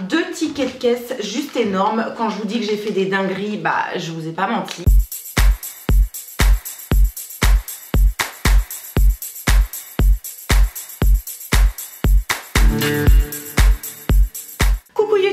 2 tickets de caisse juste énormes. Quand je vous dis que j'ai fait des dingueries, bah je vous ai pas menti.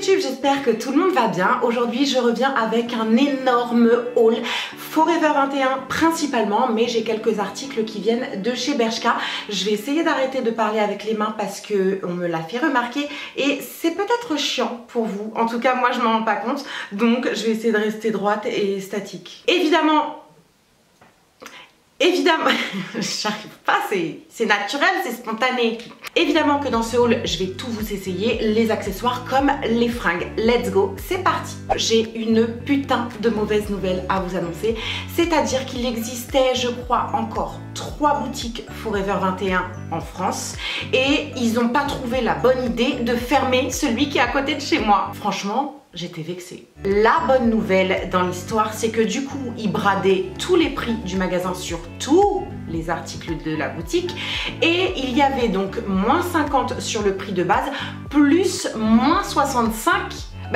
J'espère que tout le monde va bien. Aujourd'hui je reviens avec un énorme haul Forever 21 principalement, mais j'ai quelques articles qui viennent de chez Bershka. Je vais essayer d'arrêter de parler avec les mains parce que on me l'a fait remarquer et c'est peut-être chiant pour vous. En tout cas moi je m'en rends pas compte, donc je vais essayer de rester droite et statique. Évidemment, j'arrive pas, c'est naturel, c'est spontané. Évidemment que dans ce haul, je vais tout vous essayer, les accessoires comme les fringues. Let's go, c'est parti. J'ai une putain de mauvaise nouvelle à vous annoncer, c'est-à-dire qu'il existait, je crois, encore 3 boutiques Forever 21 en France et ils n'ont pas trouvé la bonne idée de fermer celui qui est à côté de chez moi. Franchement, j'étais vexée. La bonne nouvelle dans l'histoire, c'est que du coup, ils bradaient tous les prix du magasin sur tous les articles de la boutique et il y avait donc moins 50 sur le prix de base, plus moins 65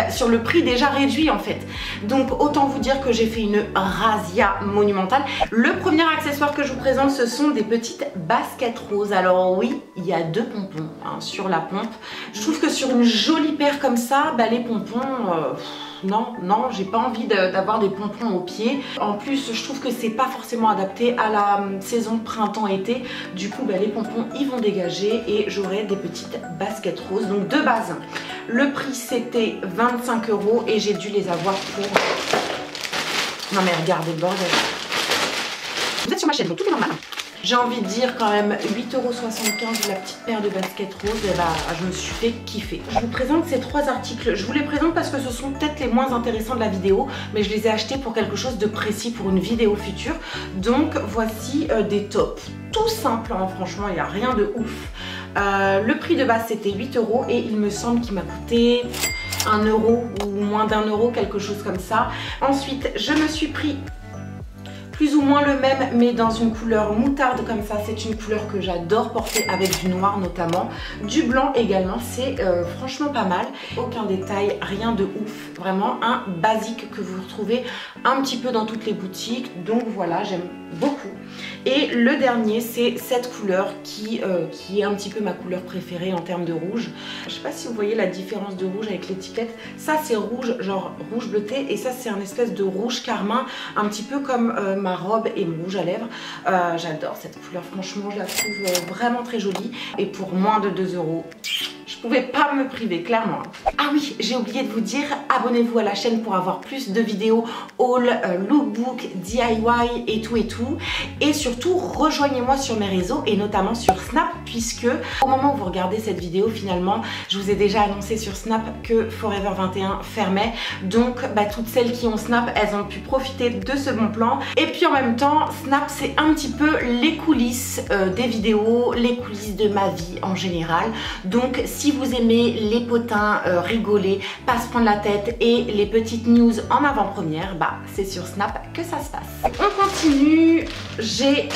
sur le prix déjà réduit en fait. Donc autant vous dire que j'ai fait une razzia monumentale. Le premier accessoire que je vous présente, ce sont des petites baskets roses. Alors oui, il y a 2 pompons sur la pompe. Je trouve que sur une jolie paire comme ça, les pompons... non, j'ai pas envie d'avoir des pompons aux pieds. En plus, je trouve que c'est pas forcément adapté à la saison printemps-été. Du coup, les pompons, ils vont dégager et j'aurai des petites baskets roses. Donc de base, le prix c'était 25 € et j'ai dû les avoir pour... Non mais regardez le bordel. Vous êtes sur ma chaîne, donc tout est normal. J'ai envie de dire quand même 8,75 € la petite paire de baskets roses, et je me suis fait kiffer. Je vous présente ces 3 articles. Je vous les présente parce que ce sont peut-être les moins intéressants de la vidéo, mais je les ai achetés pour quelque chose de précis, pour une vidéo future. Donc voici des tops. Tout simple, franchement, il n'y a rien de ouf. Le prix de base c'était 8 € et il me semble qu'il m'a coûté 1 € ou moins d'1 €, quelque chose comme ça. Ensuite, je me suis pris plus ou moins le même mais dans une couleur moutarde comme ça. C'est une couleur que j'adore porter avec du noir notamment, du blanc également. C'est franchement pas mal, aucun détail, rien de ouf, vraiment un basique que vous retrouvez un petit peu dans toutes les boutiques. Donc voilà, j'aime beaucoup. Et le dernier, c'est cette couleur qui est un petit peu ma couleur préférée en termes de rouge. Je sais pas si vous voyez la différence de rouge avec l'étiquette. Ça c'est rouge, genre rouge bleuté, et ça c'est un espèce de rouge carmin, un petit peu comme ma robe et mon rouge à lèvres. J'adore cette couleur, franchement je la trouve vraiment très jolie. Et pour moins de 2 €, je pouvais pas me priver, clairement. Ah oui, j'ai oublié de vous dire, abonnez-vous à la chaîne pour avoir plus de vidéos haul, lookbook, DIY et tout et tout. Et surtout, rejoignez-moi sur mes réseaux et notamment sur Snap, puisque au moment où vous regardez cette vidéo, finalement, je vous ai déjà annoncé sur Snap que Forever 21 fermait. Donc, toutes celles qui ont Snap, elles ont pu profiter de ce bon plan. Et puis en même temps, Snap, c'est un petit peu les coulisses des vidéos, les coulisses de ma vie en général. Donc, si vous aimez les potins, rigoler, pas se prendre la tête et les petites news en avant-première, c'est sur Snap que ça se passe. On continue, j'ai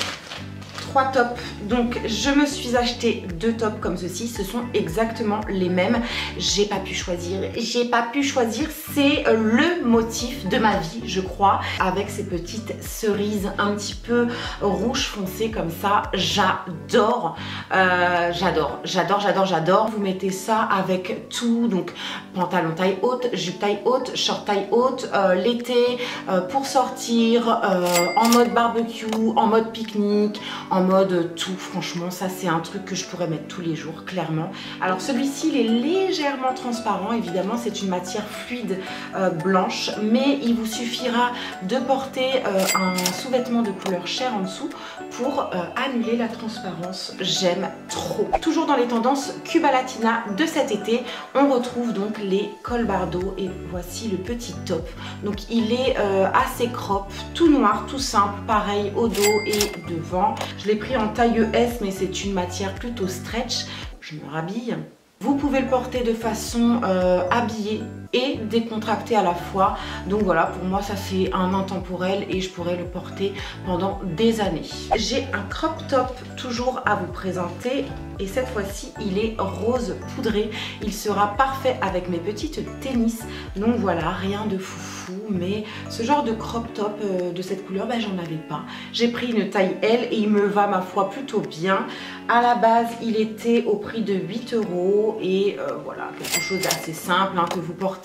3 tops. Donc je me suis acheté 2 tops comme ceci, ce sont exactement les mêmes. J'ai pas pu choisir, c'est le motif de ma vie je crois, avec ces petites cerises un petit peu rouge foncé comme ça. J'adore, j'adore. Vous mettez ça avec tout, donc pantalon taille haute, jupe taille haute, short taille haute, l'été, pour sortir, en mode barbecue, en mode pique-nique, en mode tout. Franchement ça c'est un truc que je pourrais mettre tous les jours, clairement. Alors celui-ci il est légèrement transparent, évidemment c'est une matière fluide blanche, mais il vous suffira de porter un sous-vêtement de couleur chair en dessous pour annuler la transparence. J'aime trop. Toujours dans les tendances Cuba Latina de cet été, on retrouve donc les cols bardeaux et voici le petit top. Donc il est assez crop, tout noir, tout simple, pareil au dos et devant. Je l'ai pris en taille S mais c'est une matière plutôt stretch. Je me rhabille. Vous pouvez le porter de façon habillée et décontractée à la fois. Donc voilà, pour moi ça c'est un intemporel et je pourrais le porter pendant des années. J'ai un crop top toujours à vous présenter et cette fois-ci il est rose poudré. Il sera parfait avec mes petites tennis. Donc voilà, rien de foufou, mais ce genre de crop top de cette couleur, j'en avais pas. J'ai pris une taille L et il me va ma foi plutôt bien. À la base il était au prix de 8 € et voilà, quelque chose d'assez simple hein, que vous portez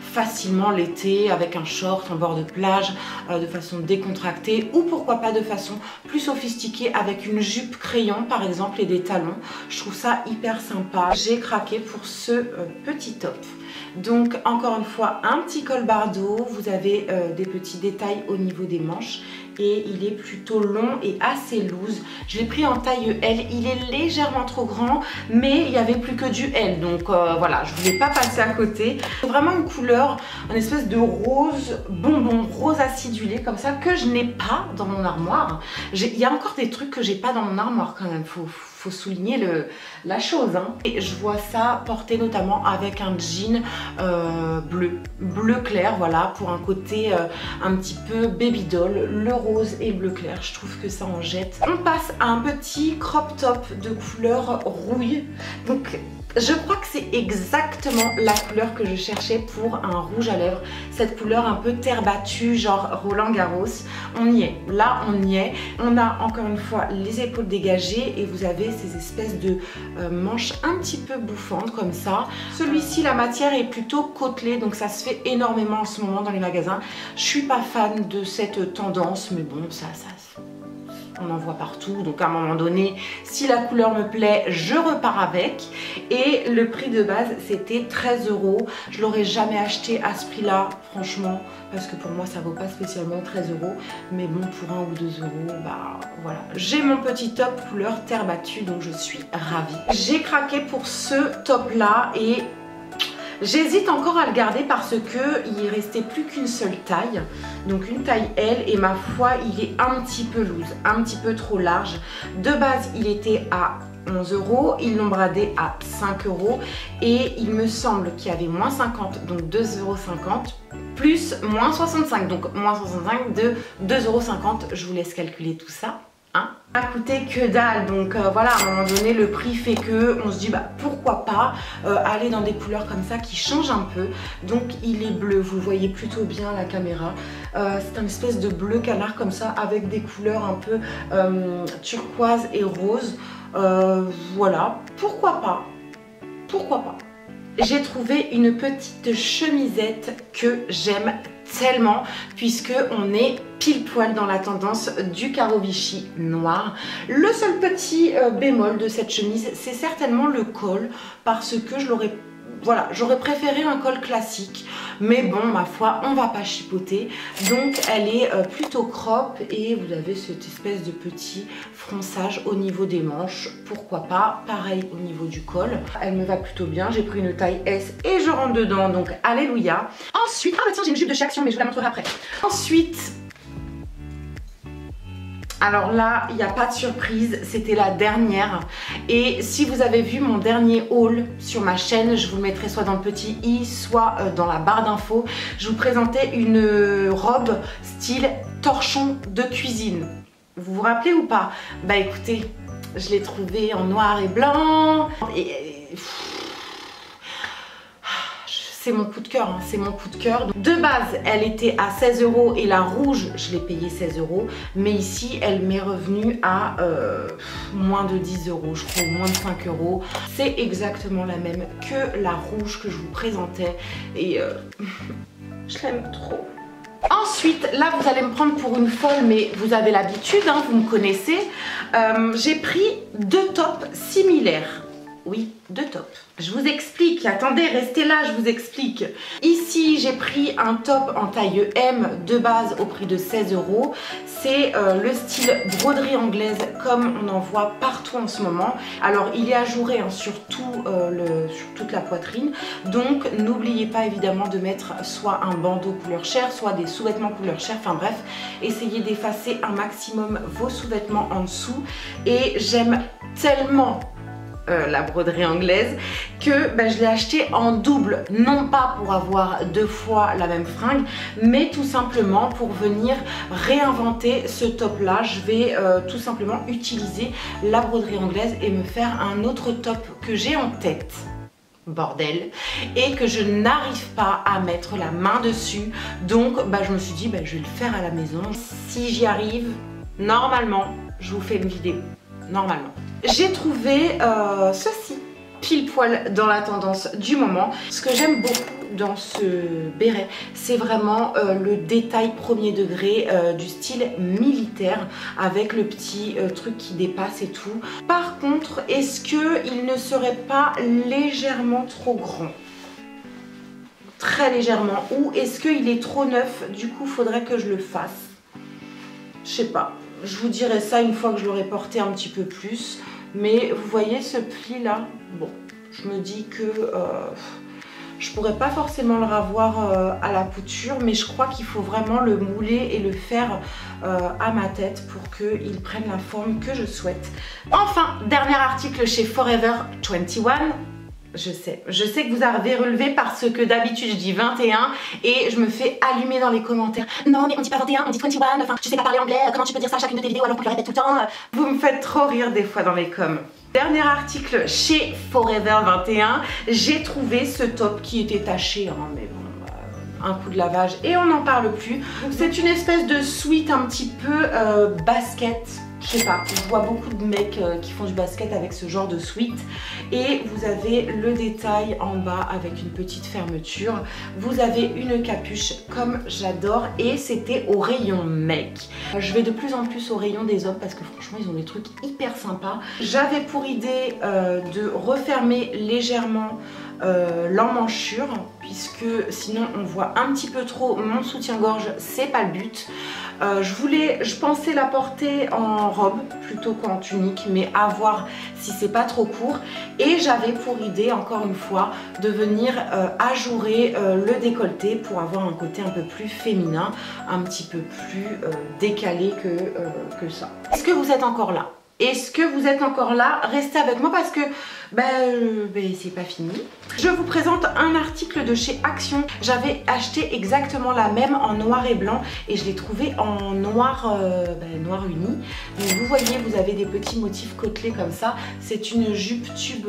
facilement l'été avec un short en bord de plage de façon décontractée ou pourquoi pas de façon plus sophistiquée avec une jupe crayon par exemple et des talons. Je trouve ça hyper sympa. J'ai craqué pour ce petit top. Donc encore une fois un petit col bardeau, vous avez des petits détails au niveau des manches et il est plutôt long et assez loose. Je l'ai pris en taille L, il est légèrement trop grand mais il n'y avait plus que du L donc voilà, je voulais pas passer à côté. C'est vraiment une couleur, une espèce de rose bonbon, rose acidulé comme ça que je n'ai pas dans mon armoire. Il y a encore des trucs que j'ai pas dans mon armoire quand même, faut souligner la chose hein. Et je vois ça porté notamment avec un jean bleu clair, voilà, pour un côté un petit peu baby doll, le rose et bleu clair, je trouve que ça en jette. On passe à un petit crop top de couleur rouille. Donc je crois que c'est exactement la couleur que je cherchais pour un rouge à lèvres. Cette couleur un peu terre battue, genre Roland Garros. On y est, là on y est. On a encore une fois les épaules dégagées et vous avez ces espèces de manches un petit peu bouffantes comme ça. Celui-ci, la matière est plutôt côtelée, donc ça se fait énormément en ce moment dans les magasins. Je suis pas fan de cette tendance, mais bon, on en voit partout, donc à un moment donné, si la couleur me plaît, je repars avec. Et le prix de base, c'était 13 €. Je l'aurais jamais acheté à ce prix-là, franchement, parce que pour moi, ça vaut pas spécialement 13 €. Mais bon, pour 1 ou 2 €, voilà. J'ai mon petit top couleur terre battue, donc je suis ravie. J'ai craqué pour ce top-là et j'hésite encore à le garder parce que il restait plus qu'une seule taille, donc une taille L et ma foi il est un petit peu loose, un petit peu trop large. De base il était à 11 €, ils l'ont bradé à 5 € et il me semble qu'il y avait moins 50, donc 2,50 € plus moins 65, donc moins 65 de 2,50 €. Je vous laisse calculer tout ça. Hein, ça a coûté que dalle, donc voilà, à un moment donné le prix fait que on se dit pourquoi pas aller dans des couleurs comme ça qui changent un peu. Donc il est bleu, vous voyez plutôt bien la caméra, c'est un espèce de bleu canard comme ça avec des couleurs un peu turquoise et rose. Voilà, pourquoi pas, pourquoi pas. J'ai trouvé une petite chemisette que j'aime tellement puisque on est pile poil dans la tendance du carreau Vichy noir. Le seul petit bémol de cette chemise, c'est certainement le col parce que j'aurais préféré un col classique, mais bon, ma foi, on va pas chipoter. Donc elle est plutôt crop et vous avez cette espèce de petit fronçage au niveau des manches, pourquoi pas. Pareil au niveau du col, elle me va plutôt bien. J'ai pris une taille S et je rentre dedans, donc alléluia. Ensuite, tiens, j'ai une jupe de chez Action, mais je vous la montrerai après. Ensuite, alors là, il n'y a pas de surprise, c'était la dernière. Et si vous avez vu mon dernier haul sur ma chaîne, je vous le mettrai soit dans le petit i, soit dans la barre d'infos. Je vous présentais une robe style torchon de cuisine. Vous vous rappelez ou pas? Bah écoutez, je l'ai trouvée en noir et blanc. C'est mon coup de cœur, hein, c'est mon coup de cœur. Donc, de base, elle était à 16 € et la rouge, je l'ai payée 16 €. Mais ici, elle m'est revenue à moins de 10 €, je crois, moins de 5 €. C'est exactement la même que la rouge que je vous présentais. Et je l'aime trop. Ensuite, là vous allez me prendre pour une folle, mais vous avez l'habitude, hein, vous me connaissez. J'ai pris deux tops similaires. Oui, deux tops. Je vous explique, attendez, restez là, je vous explique. Ici, j'ai pris un top en taille M de base au prix de 16 €. C'est le style broderie anglaise comme on en voit partout en ce moment. Alors, il est ajouré hein, sur toute la poitrine. Donc, n'oubliez pas évidemment de mettre soit un bandeau couleur chair, soit des sous-vêtements couleur chair. Enfin bref, essayez d'effacer un maximum vos sous-vêtements en dessous. Et j'aime tellement la broderie anglaise, que je l'ai acheté en double, non pas pour avoir 2 fois la même fringue, mais tout simplement pour venir réinventer ce top là. Je vais tout simplement utiliser la broderie anglaise et me faire un autre top que j'ai en tête, bordel, et que je n'arrive pas à mettre la main dessus. Donc je me suis dit je vais le faire à la maison. Si j'y arrive, normalement je vous fais une vidéo, normalement. J'ai trouvé ceci pile poil dans la tendance du moment. Ce que j'aime beaucoup dans ce béret, c'est vraiment le détail premier degré du style militaire avec le petit truc qui dépasse et tout. Par contre, est-ce qu'il ne serait pas légèrement trop grand? Très légèrement. Ou est-ce qu'il est trop neuf? Du coup, faudrait que je le fasse. Je sais pas. Je vous dirai ça une fois que je l'aurai porté un petit peu plus. Mais vous voyez ce pli là? Bon, je me dis que je pourrais pas forcément le ravoir à la couture, mais je crois qu'il faut vraiment le mouler et le faire à ma tête pour qu'il prenne la forme que je souhaite. Enfin, dernier article chez Forever 21. Je sais que vous avez relevé parce que d'habitude je dis 21 et je me fais allumer dans les commentaires. Non mais on dit pas 21, on dit 21, enfin je sais pas parler anglais, comment tu peux dire ça à chacune de tes vidéos alors qu'on le répète tout le temps? Vous me faites trop rire des fois dans les coms. Dernier article chez Forever 21, j'ai trouvé ce top qui était taché, hein, mais bon, un coup de lavage et on n'en parle plus. C'est une espèce de sweat un petit peu basket. Je sais pas, je vois beaucoup de mecs qui font du basket avec ce genre de sweat. Et vous avez le détail en bas avec une petite fermeture. Vous avez une capuche comme j'adore et c'était au rayon mec. Je vais de plus en plus au rayon des hommes parce que franchement ils ont des trucs hyper sympas. J'avais pour idée de refermer légèrement l'emmanchure puisque sinon on voit un petit peu trop mon soutien-gorge, c'est pas le but. Je pensais la porter en robe plutôt qu'en tunique, mais à voir si c'est pas trop court. Et j'avais pour idée, encore une fois, de venir ajourer le décolleté pour avoir un côté un peu plus féminin, un petit peu plus décalé que ça. Est-ce que vous êtes encore là? Est-ce que vous êtes encore là? Restez avec moi parce que c'est pas fini. Je vous présente un article de chez Action. J'avais acheté exactement la même en noir et blanc et je l'ai trouvé en noir, noir uni. Donc vous voyez, vous avez des petits motifs côtelés comme ça. C'est une jupe tube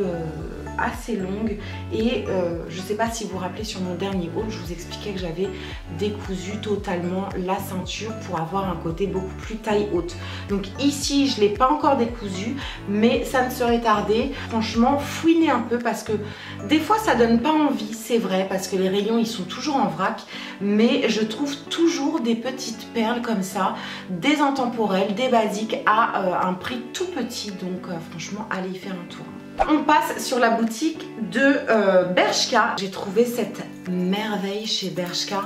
assez longue et je sais pas si vous vous rappelez sur mon dernier haul, je vous expliquais que j'avais décousu totalement la ceinture pour avoir un côté beaucoup plus taille haute. Donc ici je l'ai pas encore décousu mais ça ne serait tardé. Franchement fouinez un peu parce que des fois ça donne pas envie, c'est vrai, parce que les rayons ils sont toujours en vrac, mais je trouve toujours des petites perles comme ça, des intemporelles, des basiques à un prix tout petit, donc franchement allez y faire un tour. On passe sur la boutique de Bershka. J'ai trouvé cette merveille chez Bershka.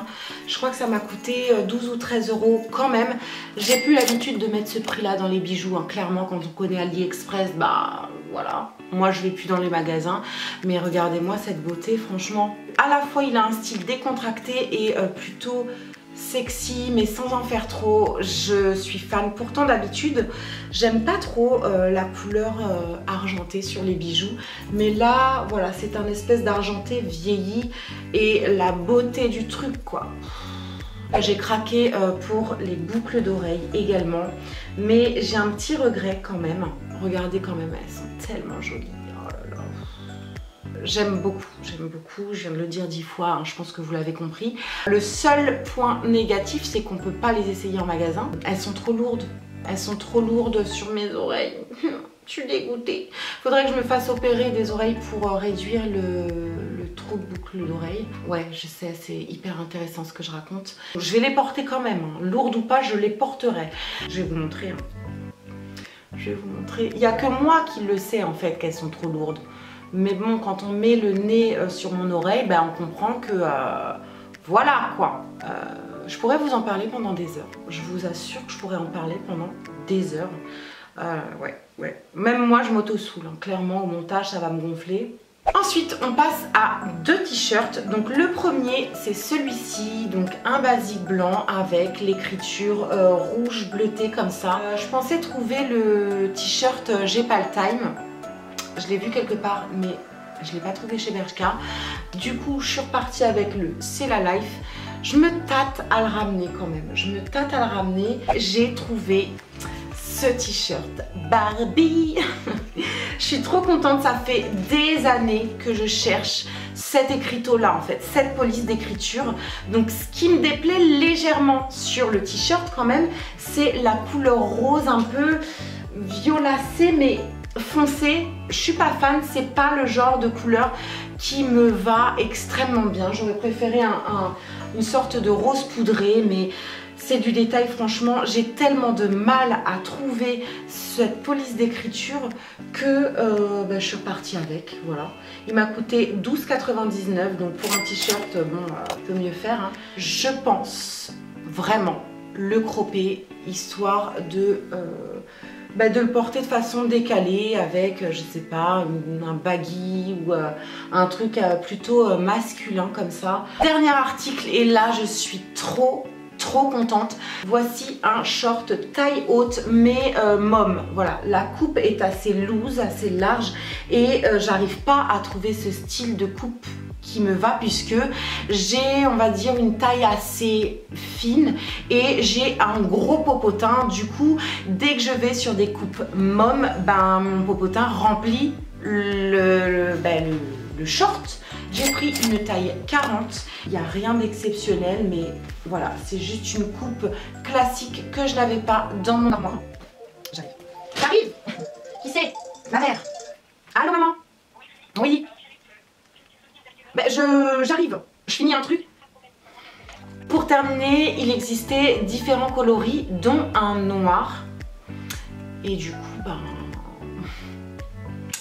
Je crois que ça m'a coûté 12 ou 13 € quand même. J'ai plus l'habitude de mettre ce prix là dans les bijoux, hein. Clairement quand on connaît AliExpress, voilà. Moi je vais plus dans les magasins. Mais regardez-moi cette beauté, franchement. À la fois il a un style décontracté et plutôt sexy mais sans en faire trop. Je suis fan. Pourtant d'habitude j'aime pas trop la couleur argentée sur les bijoux, mais là voilà, c'est un espèce d'argenté vieilli et la beauté du truc quoi. J'ai craqué pour les boucles d'oreilles également, mais j'ai un petit regret quand même. Regardez quand même, elles sont tellement jolies. Oh là là. J'aime beaucoup, je viens de le dire 10 fois, hein, je pense que vous l'avez compris. Le seul point négatif, c'est qu'on ne peut pas les essayer en magasin. Elles sont trop lourdes sur mes oreilles. Je suis dégoûtée. Faudrait que je me fasse opérer des oreilles pour réduire le trop de boucles d'oreilles. Ouais, je sais, c'est hyper intéressant ce que je raconte. Je vais les porter quand même, hein. Lourdes ou pas, je les porterai. Je vais vous montrer. Hein. Je vais vous montrer. Il n'y a que moi qui le sais en fait qu'elles sont trop lourdes. Mais bon, quand on met le nez sur mon oreille, on comprend que voilà quoi. Je pourrais vous en parler pendant des heures. Je vous assure que je pourrais en parler pendant des heures. Ouais. Même moi, je m'auto-soule. Hein. Clairement, au montage, ça va me gonfler. Ensuite, on passe à 2 t-shirts. Donc le premier, c'est celui-ci. Donc un basique blanc avec l'écriture rouge bleutée comme ça. Je pensais trouver le t-shirt J'ai pas le time. Je l'ai vu quelque part, mais je ne l'ai pas trouvé chez Bershka. Du coup, je suis repartie avec le C'est la Life. Je me tâte à le ramener quand même. Je me tâte à le ramener. J'ai trouvé ce t-shirt Barbie. Je suis trop contente. Ça fait des années que je cherche cet écriteau-là, en fait, cette police d'écriture. Donc, ce qui me déplaît légèrement sur le t-shirt quand même, c'est la couleur rose un peu violacée, mais foncé. Je suis pas fan, c'est pas le genre de couleur qui me va extrêmement bien. J'aurais préféré une sorte de rose poudré, mais c'est du détail. Franchement, j'ai tellement de mal à trouver cette police d'écriture que je suis repartie avec. Voilà, il m'a coûté 12,99 €, donc pour un t-shirt, bon, on peut mieux faire, hein. Je pense vraiment le cropper, histoire de le porter de façon décalée avec, je sais pas, un baggy ou un truc plutôt masculin comme ça. Dernier article, et là je suis trop contente. Voici un short taille haute mais mom. Voilà, la coupe est assez loose, assez large et j'arrive pas à trouver ce style de coupe qui me va puisque j'ai, on va dire, une taille assez fine et j'ai un gros popotin. Du coup, dès que je vais sur des coupes mom, mon popotin remplit le short. J'ai pris une taille 40, il n'y a rien d'exceptionnel, mais voilà, c'est juste une coupe classique que je n'avais pas dans mon armoire. J'arrive. Qui c'est? Ma mère. Allô maman? Oui. J'arrive, je finis un truc. Pour terminer, il existait différents coloris, dont un noir. Et du coup,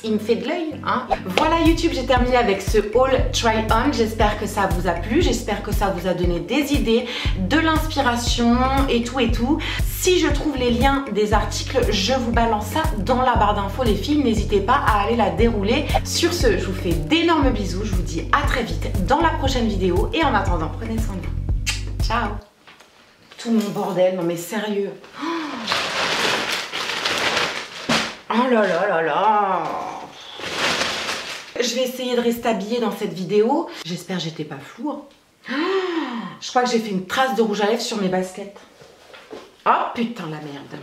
il me fait de l'œil, hein. Voilà YouTube, j'ai terminé avec ce haul try-on. J'espère que ça vous a plu, j'espère que ça vous a donné des idées, de l'inspiration et tout. Si je trouve les liens des articles, je vous balance ça dans la barre d'infos les filles. N'hésitez pas à aller la dérouler. Sur ce, je vous fais d'énormes bisous. Je vous dis à très vite dans la prochaine vidéo. Et en attendant, prenez soin de vous. Ciao. Tout mon bordel, non mais sérieux. Oh là là là là. Je vais essayer de rester habillée dans cette vidéo. J'espère que j'étais pas floue. Je crois que j'ai fait une trace de rouge à lèvres sur mes baskets. Oh putain la merde.